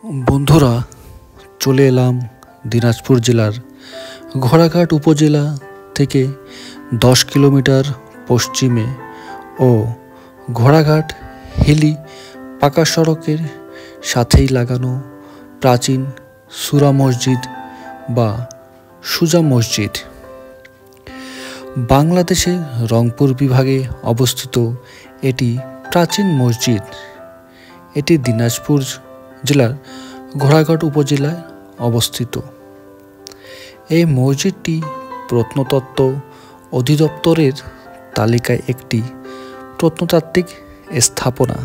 বন্ধুরা, চলে এলাম দিনাজপুর জেলার ঘোড়াঘাট উপজেলা থেকে 10 কিলোমিটার পশ্চিমে ও ঘোড়াঘাট হিলি পাকা সড়কের সাথেই লাগানো প্রাচীন সুরা মসজিদ বা সুজা মসজিদ। বাংলাদেশের রংপুর বিভাগে অবস্থিত এটি প্রাচীন মসজিদ। এটি দিনাজপুর জেলার ঘোড়াঘাট উপজেলায় অবস্থিত। এই মসজিদটি প্রত্নতত্ত্ব অধিদপ্তরের তালিকায় একটি প্রত্নতাত্ত্বিক স্থাপনা।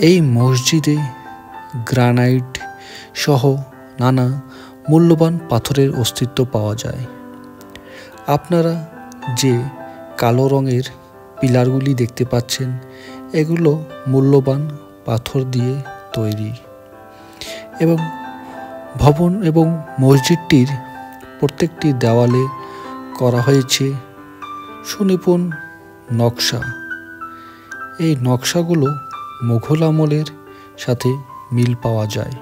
এই মসজিদে গ্রানাইট সহ নানা মূল্যবান পাথরের অস্তিত্ব পাওয়া যায়। আপনারা যে কালো রঙের পিলারগুলি দেখতে পাচ্ছেন, এগুলো মূল্যবান পাথর দিয়ে তৈরি এবং ভবন এবং মসজিদটির প্রত্যেকটি দেওয়ালে করা হয়েছে সুনিপুণ নকশা। এই নকশাগুলো মুঘল আমলের সাথে মিল পাওয়া যায়।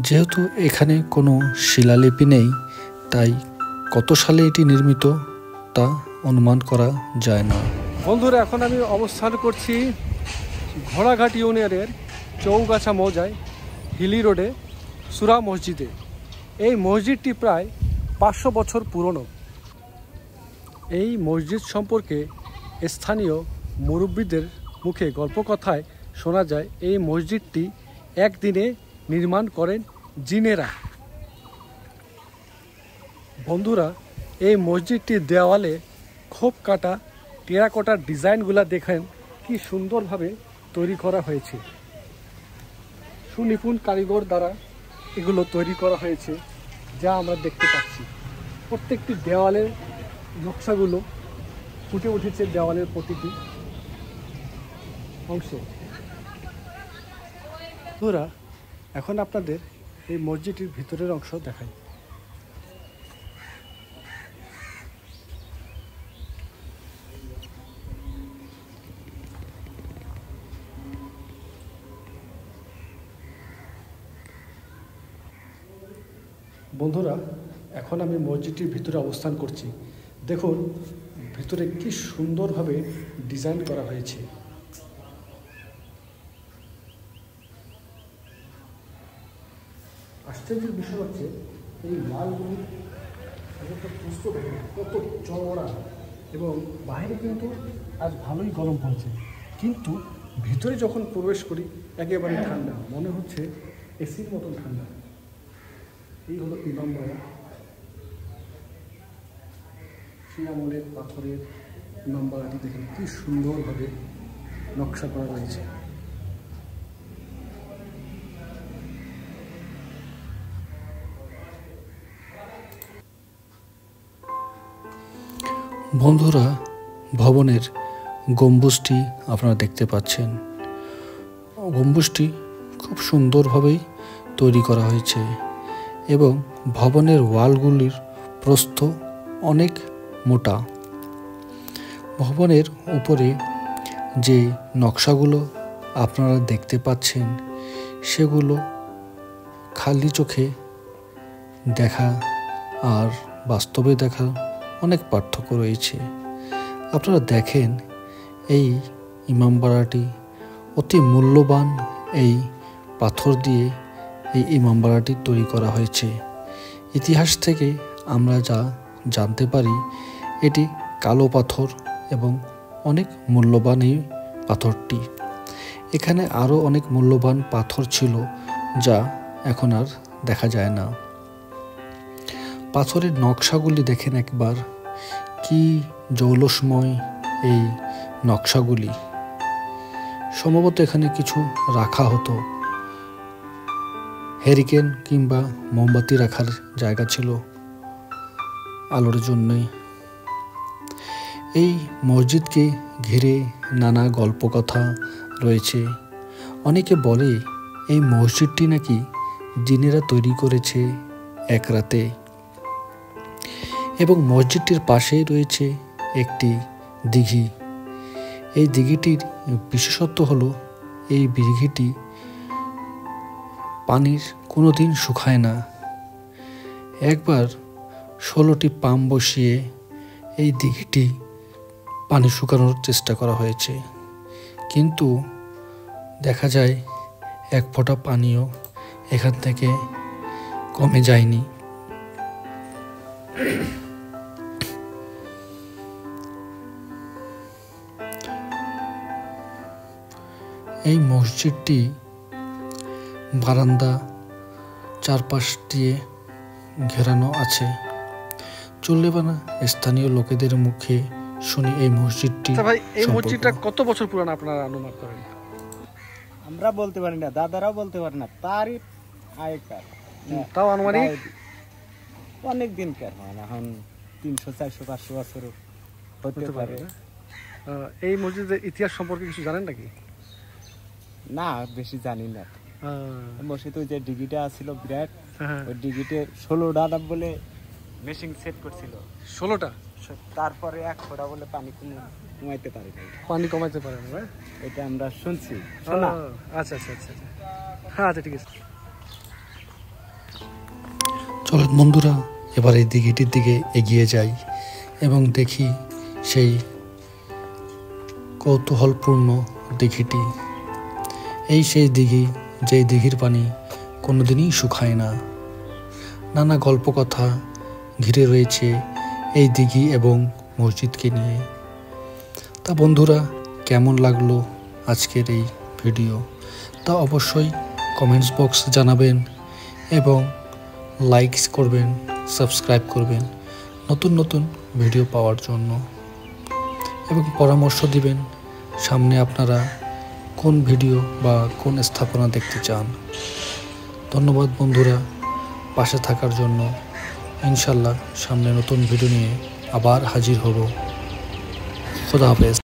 যেহেতু এখানে কোনো শিলালিপি নেই, তাই কত সালে এটি নির্মিত তা অনুমান করা যায় না। বন্ধুরা, এখন আমি অবস্থান করছি ঘোড়াঘাট ইউনিয়নের চৌগাছা মৌজায় হিলি রোডে সুরা মসজিদে। এই মসজিদটি প্রায় 500 বছর পুরনো। এই মসজিদ সম্পর্কে স্থানীয় মুরব্বীদের মুখে গল্পকথায় শোনা যায়, এই মসজিদটি একদিনে নির্মাণ করেন জিনেরা। বন্ধুরা, এই মসজিদটির দেওয়ালে খোপ কাটা টেরাকোটার ডিজাইনগুলো দেখেন কি সুন্দরভাবে তৈরি করা হয়েছে। সুনিপুণ কারিগর দ্বারা এগুলো তৈরি করা হয়েছে, যা আমরা দেখতে পাচ্ছি। প্রত্যেকটি দেওয়ালের নকশাগুলো ফুটে উঠেছে দেওয়ালের প্রতিটি অংশে। বন্ধুরা, এখন আপনাদের এই মসজিদটির ভিতরের অংশ দেখাই। বন্ধুরা, এখন আমি মসজিদটির ভিতরে অবস্থান করছি। দেখুন ভিতরে কি সুন্দরভাবে ডিজাইন করা হয়েছে। আশ্চর্যের বিষয় হচ্ছে এই লালগুলি কত চওড়া, এবং বাইরে কিন্তু আজ ভালোই গরম পড়ছে, কিন্তু ভিতরে যখন প্রবেশ করি একেবারে ঠান্ডা, মনে হচ্ছে এসির মতন ঠান্ডা। এই হলো ইমামবাড়া, শিলামলের পাথরের ইমামবাড়াটি দেখেন কি সুন্দরভাবে নকশা করা রয়েছে। বন্ধুরা, ভবনের গম্বুজটি আপনারা দেখতে পাচ্ছেন। গম্বুজটি খুব সুন্দরভাবেই তৈরি করা হয়েছে এবং ভবনের ওয়ালগুলির প্রস্থ অনেক মোটা। ভবনের উপরে যে নকশাগুলো আপনারা দেখতে পাচ্ছেন, সেগুলো খালি চোখে দেখা আর বাস্তবে দেখা অনেক পার্থক্য রয়েছে। আপনারা দেখেন এই ইমামবাড়াটি অতি মূল্যবান এই পাথর দিয়ে এই ইমামবাড়াটি তৈরি করা হয়েছে। ইতিহাস থেকে আমরা যা জানতে পারি, এটি কালো পাথর এবং অনেক মূল্যবান এই পাথরটি। এখানে আরও অনেক মূল্যবান পাথর ছিল, যা এখন আর দেখা যায় না। পাথরের নকশাগুলি দেখেন একবার, কি জৌলসময় এই নকশাগুলি। সম্ভবত এখানে কিছু রাখা হতো, হ্যারিকেন কিংবা মোমবাতি রাখার জায়গা ছিল আলোর জন্যই। এই মসজিদকে ঘিরে নানা গল্পকথা রয়েছে। অনেকে বলে এই মসজিদটি নাকি জিনেরা তৈরি করেছে এক রাতে, এবং মসজিদটির পাশেই রয়েছে একটি দিঘি। এই দিঘিটির বিশেষত্ব হলো এই দিঘিটি পানির কোনো দিন শুকায় না। একবার 16টি পাম্প বসিয়ে এই দিঘিটি পানি শুকানোর চেষ্টা করা হয়েছে, কিন্তু দেখা যায় এক ফোঁটা পানিও এখান থেকে কমে যায়নি। এই মসজিদটি বারান্দা চারপাশ দিয়ে ঘেরানো আছে। চল্লেবানা স্থানীয় লোকেদের মুখে শুনি এই মসজিদটি। ভাই, এই মসজিদটা কত বছর পুরানো আপনারা অনুমান করেন? আমরা বলতে পারি না, দাদারাও বলতে পারে না, তারই আগেকার। তাও আনুমানিক অনেক দিনকার, মানে এখন 300, 400, 500 বছর হতে পারে। এই মসজিদের ইতিহাস সম্পর্কে কিছু জানেন নাকি? না, বেশি জানি না। মসজিদ ওই যে ডিগিটা ছিল বিরাট, ওই ডিগিতে 16টা বলে মেশিন সেট করছিল। 16টা? তারপরে 1 ফোঁটা বলে পানি কমাইতে পারে না। পানি কমাইতে পারে না? এটা আমরা শুনছি। আচ্ছা আচ্ছা আচ্ছা, হ্যাঁ আচ্ছা, ঠিক আছে। চলুন বন্ধুরা, এবার এই দিঘিটির দিকে এগিয়ে যাই এবং দেখি সেই কৌতূহলপূর্ণ দিঘিটি। এই সেই দিঘি, যেই দিঘির পানি কোনোদিনই শুকায় না। নানা গল্প কথা ঘিরে রয়েছে এই দিঘি এবং মসজিদকে নিয়ে। তা বন্ধুরা, কেমন লাগলো আজকের এই ভিডিও তা অবশ্যই কমেন্টস বক্স জানাবেন এবং লাইকস করবেন, সাবস্ক্রাইব করবেন নতুন নতুন ভিডিও পাওয়ার জন্য, এবং পরামর্শ দিবেন সামনে আপনারা কোন ভিডিও বা কোন স্থাপনা দেখতে চান। ধন্যবাদ বন্ধুরা পাশে থাকার জন্য। ইনশাল্লাহ সামনে নতুন ভিডিও নিয়ে আবার হাজির হব। খোদা হাফেজ।